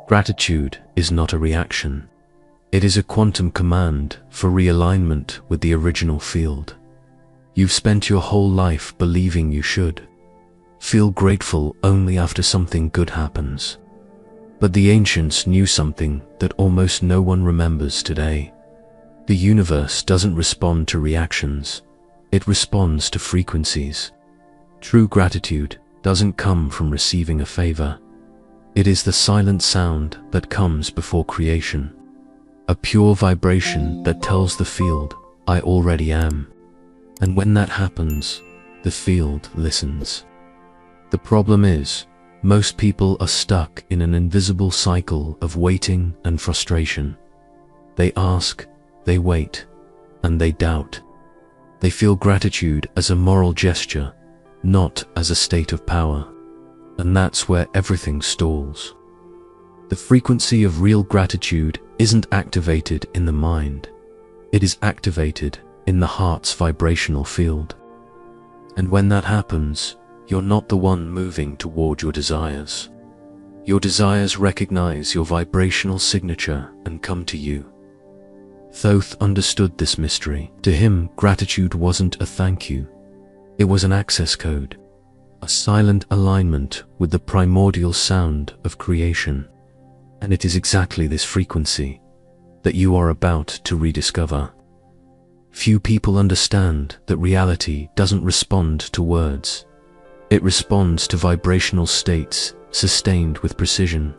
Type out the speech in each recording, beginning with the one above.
Gratitude is not a reaction. It is a quantum command for realignment with the original field. You've spent your whole life believing you should feel grateful only after something good happens. But the ancients knew something that almost no one remembers today. The universe doesn't respond to reactions, it responds to frequencies. True gratitude doesn't come from receiving a favor. It is the silent sound that comes before creation. A pure vibration that tells the field, I already am. And when that happens, the field listens. The problem is, most people are stuck in an invisible cycle of waiting and frustration. They ask, they wait, and they doubt. They feel gratitude as a moral gesture, not as a state of power. And that's where everything stalls. The frequency of real gratitude isn't activated in the mind. It is activated in the heart's vibrational field. And when that happens, you're not the one moving toward your desires. Your desires recognize your vibrational signature and come to you. Thoth understood this mystery. To him, gratitude wasn't a thank you. It was an access code, a silent alignment with the primordial sound of creation. And it is exactly this frequency that you are about to rediscover. Few people understand that reality doesn't respond to words. It responds to vibrational states sustained with precision.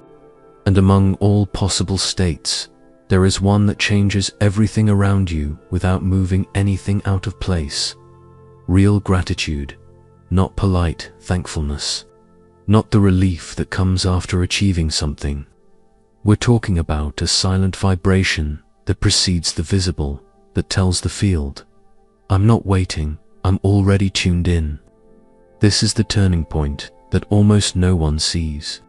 And among all possible states, there is one that changes everything around you without moving anything out of place. Real gratitude, not polite thankfulness, not the relief that comes after achieving something. We're talking about a silent vibration that precedes the visible, that tells the field, I'm not waiting, I'm already tuned in. This is the turning point that almost no one sees.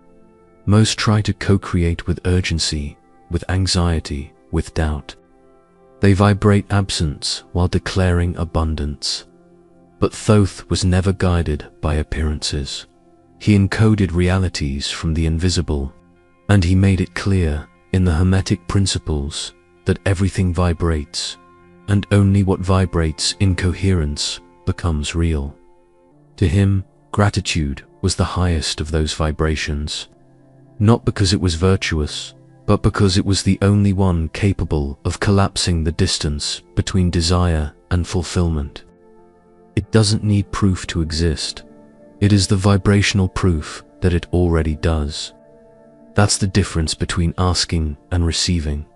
Most try to co-create with urgency, with anxiety, with doubt. They vibrate absence while declaring abundance. But Thoth was never guided by appearances. He encoded realities from the invisible, and he made it clear in the Hermetic principles that everything vibrates, and only what vibrates in coherence becomes real. To him, gratitude was the highest of those vibrations, not because it was virtuous, but because it was the only one capable of collapsing the distance between desire and fulfillment. It doesn't need proof to exist. It is the vibrational proof that it already does. That's the difference between asking and receiving.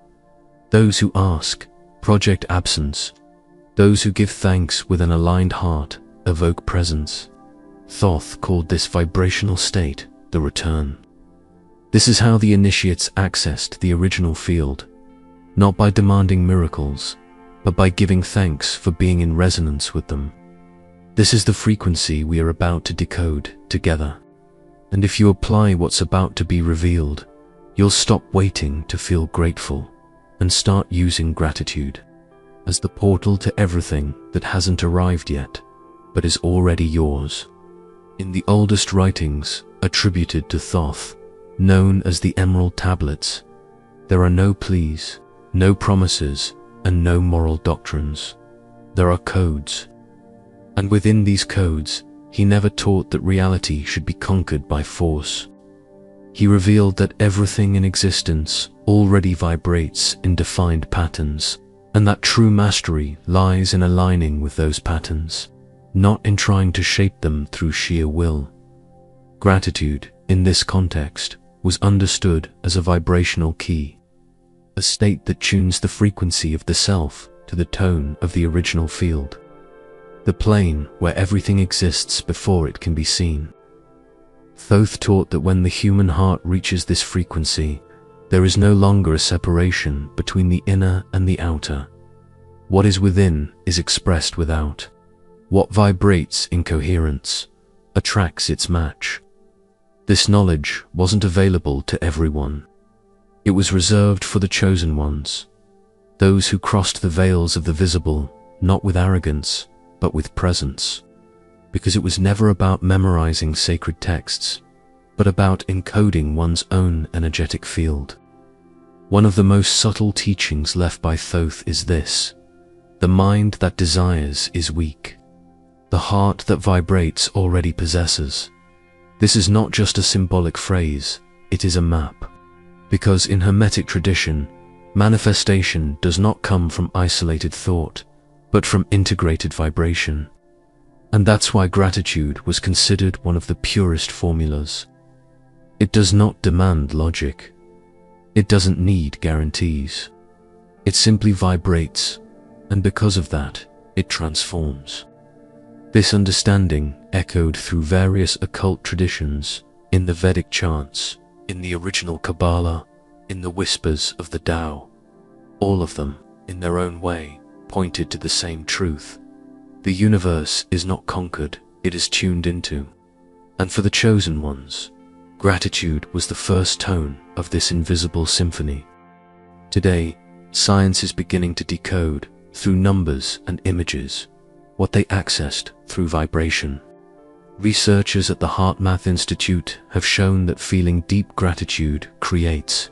Those who ask project absence. Those who give thanks with an aligned heart evoke presence. Thoth called this vibrational state the return. This is how the initiates accessed the original field, not by demanding miracles, but by giving thanks for being in resonance with them. This is the frequency we are about to decode together. And if you apply what's about to be revealed, you'll stop waiting to feel grateful and start using gratitude as the portal to everything that hasn't arrived yet, but is already yours. In the oldest writings attributed to Thoth, known as the Emerald Tablets, there are no pleas, no promises, and no moral doctrines. There are codes. And within these codes, he never taught that reality should be conquered by force. He revealed that everything in existence already vibrates in defined patterns, and that true mastery lies in aligning with those patterns, not in trying to shape them through sheer will. Gratitude, in this context, was understood as a vibrational key, a state that tunes the frequency of the self to the tone of the original field, the plane where everything exists before it can be seen. Thoth taught that when the human heart reaches this frequency, there is no longer a separation between the inner and the outer. What is within is expressed without. What vibrates in coherence attracts its match. This knowledge wasn't available to everyone. It was reserved for the chosen ones, those who crossed the veils of the visible, not with arrogance, but with presence. Because it was never about memorizing sacred texts. but about encoding one's own energetic field. One of the most subtle teachings left by Thoth is this: the mind that desires is weak. The heart that vibrates already possesses. This is not just a symbolic phrase, it is a map. Because in Hermetic tradition, manifestation does not come from isolated thought, but from integrated vibration. And that's why gratitude was considered one of the purest formulas. It does not demand logic. It doesn't need guarantees. It simply vibrates, and because of that, it transforms. This understanding echoed through various occult traditions, in the Vedic chants, in the original Kabbalah, in the whispers of the Tao. All of them, in their own way, pointed to the same truth. The universe is not conquered, it is tuned into. And for the chosen ones, gratitude was the first tone of this invisible symphony. Today, science is beginning to decode, through numbers and images, what they accessed through vibration. Researchers at the HeartMath Institute have shown that feeling deep gratitude creates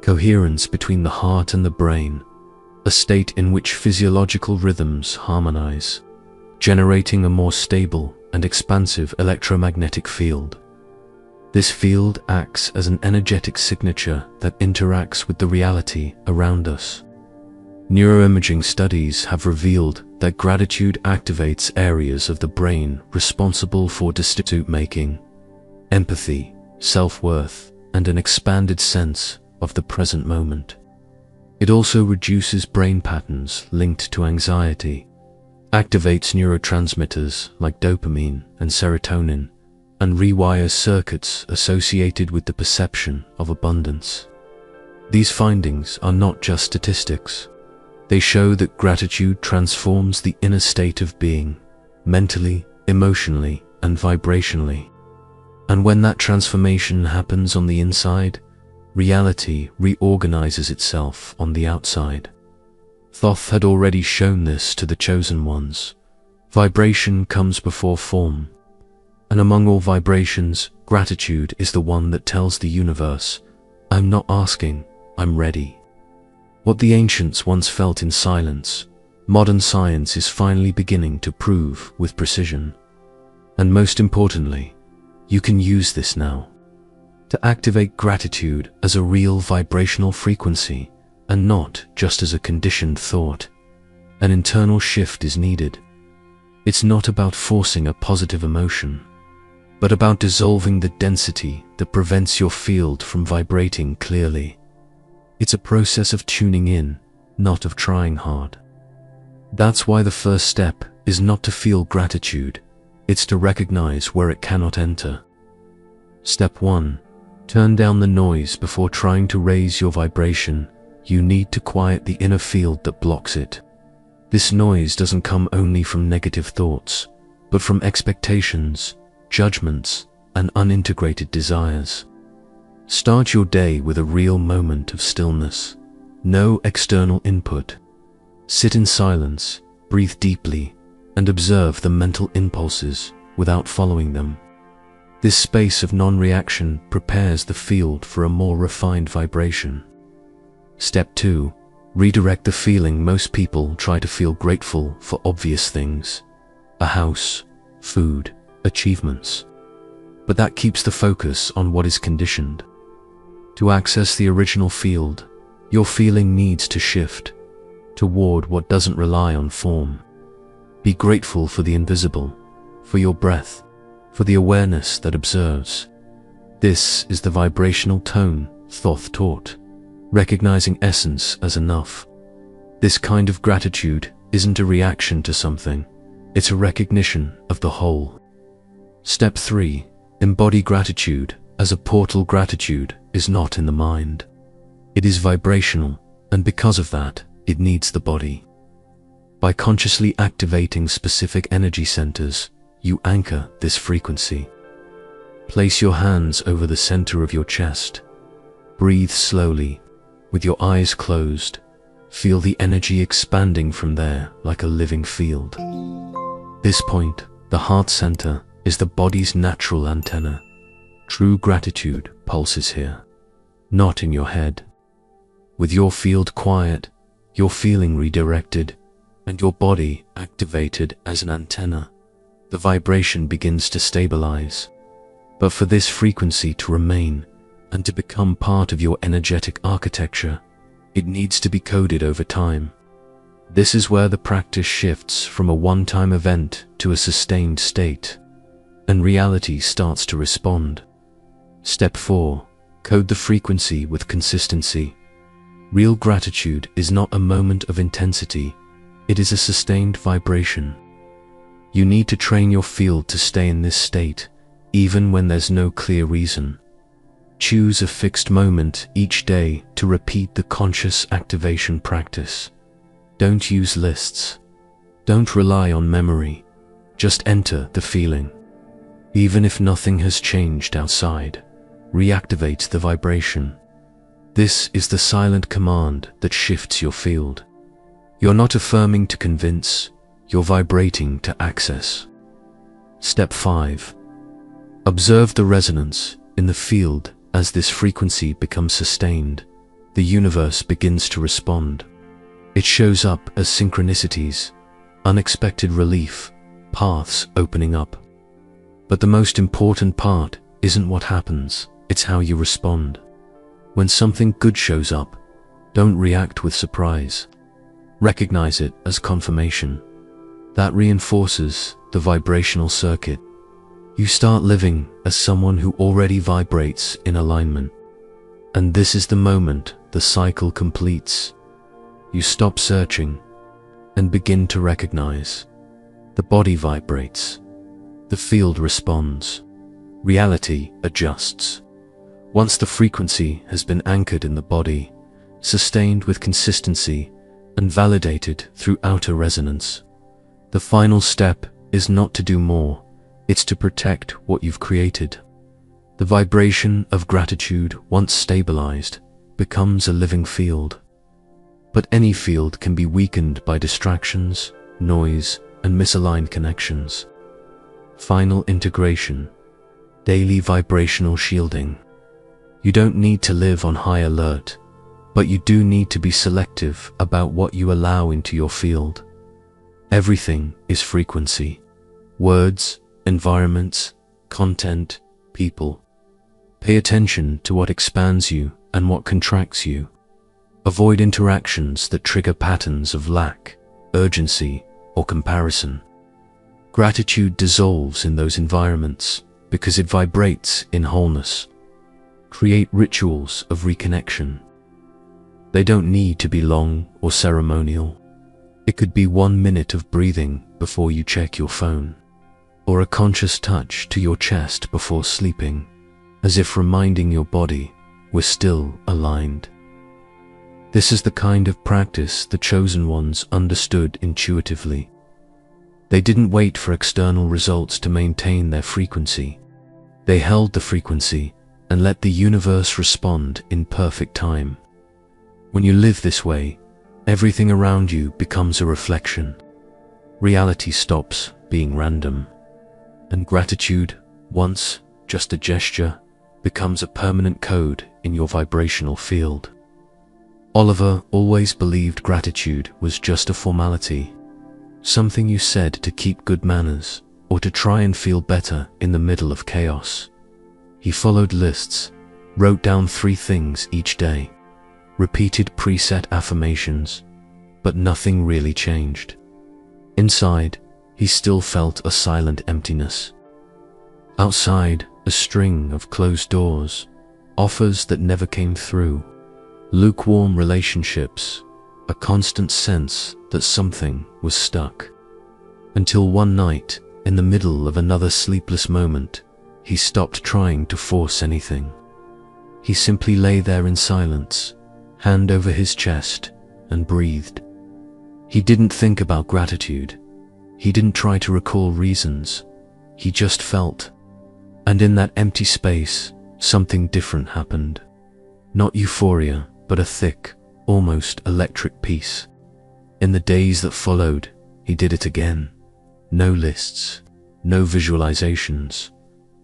coherence between the heart and the brain, a state in which physiological rhythms harmonize, generating a more stable and expansive electromagnetic field. This field acts as an energetic signature that interacts with the reality around us. Neuroimaging studies have revealed that gratitude activates areas of the brain responsible for decision-making, empathy, self-worth, and an expanded sense of the present moment. It also reduces brain patterns linked to anxiety, activates neurotransmitters like dopamine and serotonin, and rewires circuits associated with the perception of abundance. These findings are not just statistics. They show that gratitude transforms the inner state of being, mentally, emotionally, and vibrationally. And when that transformation happens on the inside, reality reorganizes itself on the outside. Thoth had already shown this to the chosen ones. Vibration comes before form. And among all vibrations, gratitude is the one that tells the universe, I'm not asking, I'm ready. What the ancients once felt in silence, modern science is finally beginning to prove with precision. And most importantly, you can use this now to activate gratitude as a real vibrational frequency and not just as a conditioned thought. An internal shift is needed. It's not about forcing a positive emotion, but about dissolving the density that prevents your field from vibrating clearly. It's a process of tuning in, not of trying hard. That's why the first step is not to feel gratitude, it's to recognize where it cannot enter. Step 1. Turn down the noise before trying to raise your vibration. You need to quiet the inner field that blocks it. This noise doesn't come only from negative thoughts, but from expectations, judgments, and unintegrated desires. Start your day with a real moment of stillness. No external input. Sit in silence, breathe deeply, and observe the mental impulses without following them. This space of non-reaction prepares the field for a more refined vibration. Step 2. Redirect the feeling. Most people try to feel grateful for obvious things: a house, food, achievements. But that keeps the focus on what is conditioned. To access the original field, your feeling needs to shift toward what doesn't rely on form. Be grateful for the invisible, for your breath, for the awareness that observes. This is the vibrational tone Thoth taught, recognizing essence as enough. This kind of gratitude isn't a reaction to something, it's a recognition of the whole. Step 3. Embody gratitude as a portal. Gratitude is not in the mind. It is vibrational, and because of that, it needs the body. By consciously activating specific energy centers, you anchor this frequency. Place your hands over the center of your chest. Breathe slowly, with your eyes closed. Feel the energy expanding from there like a living field. This point, the heart center, is the body's natural antenna. True gratitude pulses here, not in your head. With your field quiet, your feeling redirected, and your body activated as an antenna, the vibration begins to stabilize. But for this frequency to remain and to become part of your energetic architecture, it needs to be coded over time. This is where the practice shifts from a one-time event to a sustained state, and reality starts to respond. Step 4. Code the frequency with consistency. Real gratitude is not a moment of intensity, it is a sustained vibration. You need to train your field to stay in this state, even when there's no clear reason. Choose a fixed moment each day to repeat the conscious activation practice. Don't use lists. Don't rely on memory. Just enter the feeling. Even if nothing has changed outside, reactivate the vibration. This is the silent command that shifts your field. You're not affirming to convince, you're vibrating to access. Step 5. Observe the resonance in the field. As this frequency becomes sustained, the universe begins to respond. It shows up as synchronicities, unexpected relief, paths opening up. But the most important part isn't what happens, it's how you respond. When something good shows up, don't react with surprise. Recognize it as confirmation. That reinforces the vibrational circuit. You start living as someone who already vibrates in alignment. And this is the moment the cycle completes. You stop searching and begin to recognize. The body vibrates. The field responds. Reality adjusts. Once the frequency has been anchored in the body, sustained with consistency, and validated through outer resonance, the final step is not to do more. It's to protect what you've created. The vibration of gratitude, once stabilized, becomes a living field. But any field can be weakened by distractions, noise, and misaligned connections. Final integration. Daily vibrational shielding. You don't need to live on high alert, but you do need to be selective about what you allow into your field. Everything is frequency. Words, environments, content, people. Pay attention to what expands you and what contracts you. Avoid interactions that trigger patterns of lack, urgency, or comparison. Gratitude dissolves in those environments because it vibrates in wholeness. Create rituals of reconnection. They don't need to be long or ceremonial. It could be 1 minute of breathing before you check your phone, or a conscious touch to your chest before sleeping, as if reminding your body we're still aligned. This is the kind of practice the chosen ones understood intuitively. They didn't wait for external results to maintain their frequency. They held the frequency and let the universe respond in perfect time. When you live this way, everything around you becomes a reflection. Reality stops being random. And gratitude, once just a gesture, becomes a permanent code in your vibrational field. Oliver always believed gratitude was just a formality, something you said to keep good manners or to try and feel better in the middle of chaos. He followed lists, wrote down 3 things each day, repeated preset affirmations, but nothing really changed. Inside, he still felt a silent emptiness. Outside, a string of closed doors, offers that never came through, lukewarm relationships, a constant sense that something was stuck. Until one night, in the middle of another sleepless moment, he stopped trying to force anything. He simply lay there in silence, hand over his chest, and breathed. He didn't think about gratitude. He didn't try to recall reasons. He just felt. And in that empty space, something different happened. Not euphoria, but a thick, almost electric peace. In the days that followed, he did it again. No lists, no visualizations,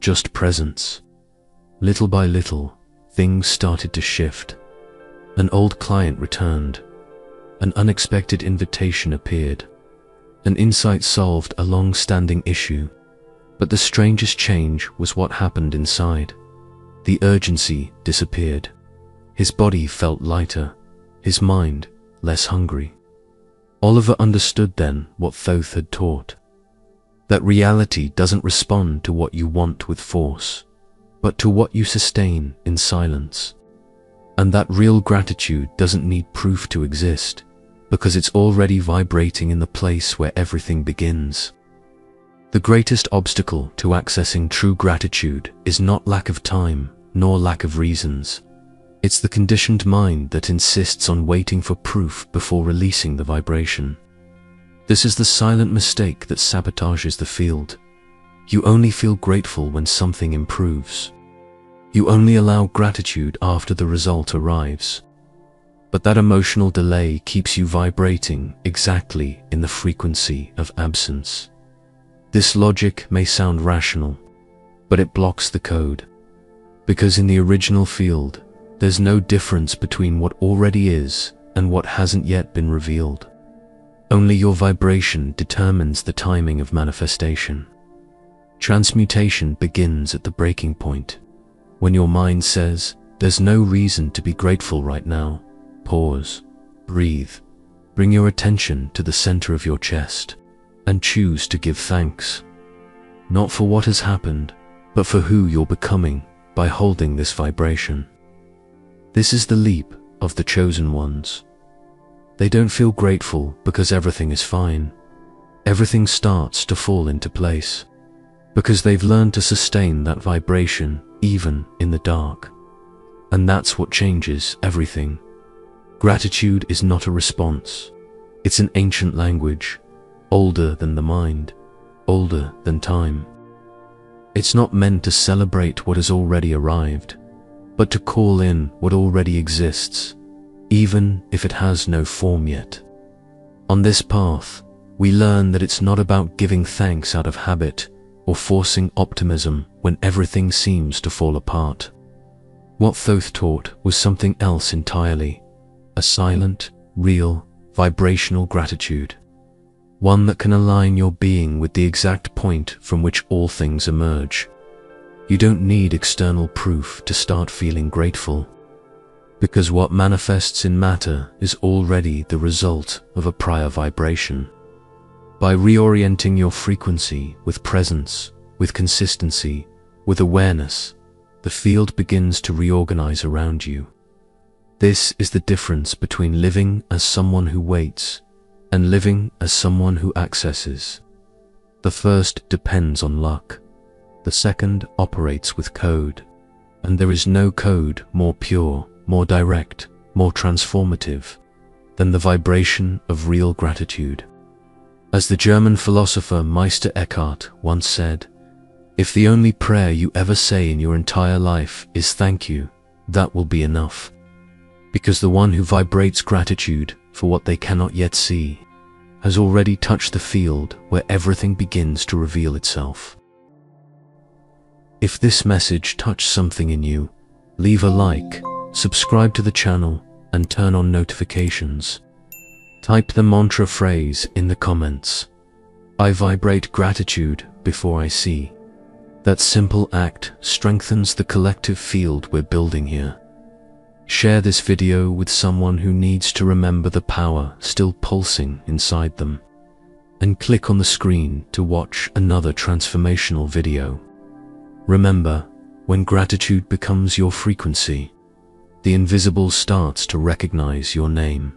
just presence. Little by little, things started to shift. An old client returned. An unexpected invitation appeared. An insight solved a long-standing issue. But the strangest change was what happened inside. The urgency disappeared. His body felt lighter, his mind less hungry. Oliver understood then what Thoth had taught. That reality doesn't respond to what you want with force, but to what you sustain in silence. And that real gratitude doesn't need proof to exist, because it's already vibrating in the place where everything begins. The greatest obstacle to accessing true gratitude is not lack of time, nor lack of reasons. It's the conditioned mind that insists on waiting for proof before releasing the vibration. This is the silent mistake that sabotages the field. You only feel grateful when something improves. You only allow gratitude after the result arrives. But that emotional delay keeps you vibrating exactly in the frequency of absence. This logic may sound rational, but it blocks the code. Because in the original field, there's no difference between what already is and what hasn't yet been revealed. Only your vibration determines the timing of manifestation. Transmutation begins at the breaking point. When your mind says, "There's no reason to be grateful right now," pause, breathe, bring your attention to the center of your chest, and choose to give thanks. Not for what has happened, but for who you're becoming by holding this vibration. This is the leap of the chosen ones. They don't feel grateful because everything is fine. Everything starts to fall into place, because they've learned to sustain that vibration even in the dark. And that's what changes everything. Gratitude is not a response. It's an ancient language, older than the mind, older than time. It's not meant to celebrate what has already arrived, but to call in what already exists, even if it has no form yet. On this path, we learn that it's not about giving thanks out of habit or forcing optimism when everything seems to fall apart. What Thoth taught was something else entirely, a silent, real, vibrational gratitude. One that can align your being with the exact point from which all things emerge. You don't need external proof to start feeling grateful, because what manifests in matter is already the result of a prior vibration. By reorienting your frequency with presence, with consistency, with awareness, the field begins to reorganize around you. This is the difference between living as someone who waits and living as someone who accesses. The first depends on luck. The second operates with code. And there is no code more pure, more direct, more transformative than the vibration of real gratitude. As the German philosopher Meister Eckhart once said, "If the only prayer you ever say in your entire life is thank you, that will be enough." Because the one who vibrates gratitude for what they cannot yet see has already touched the field where everything begins to reveal itself. If this message touched something in you, leave a like, subscribe to the channel, and turn on notifications. Type the mantra phrase in the comments. I vibrate gratitude before I see. That simple act strengthens the collective field we're building here. Share this video with someone who needs to remember the power still pulsing inside them. And click on the screen to watch another transformational video. Remember, when gratitude becomes your frequency, the invisible starts to recognize your name.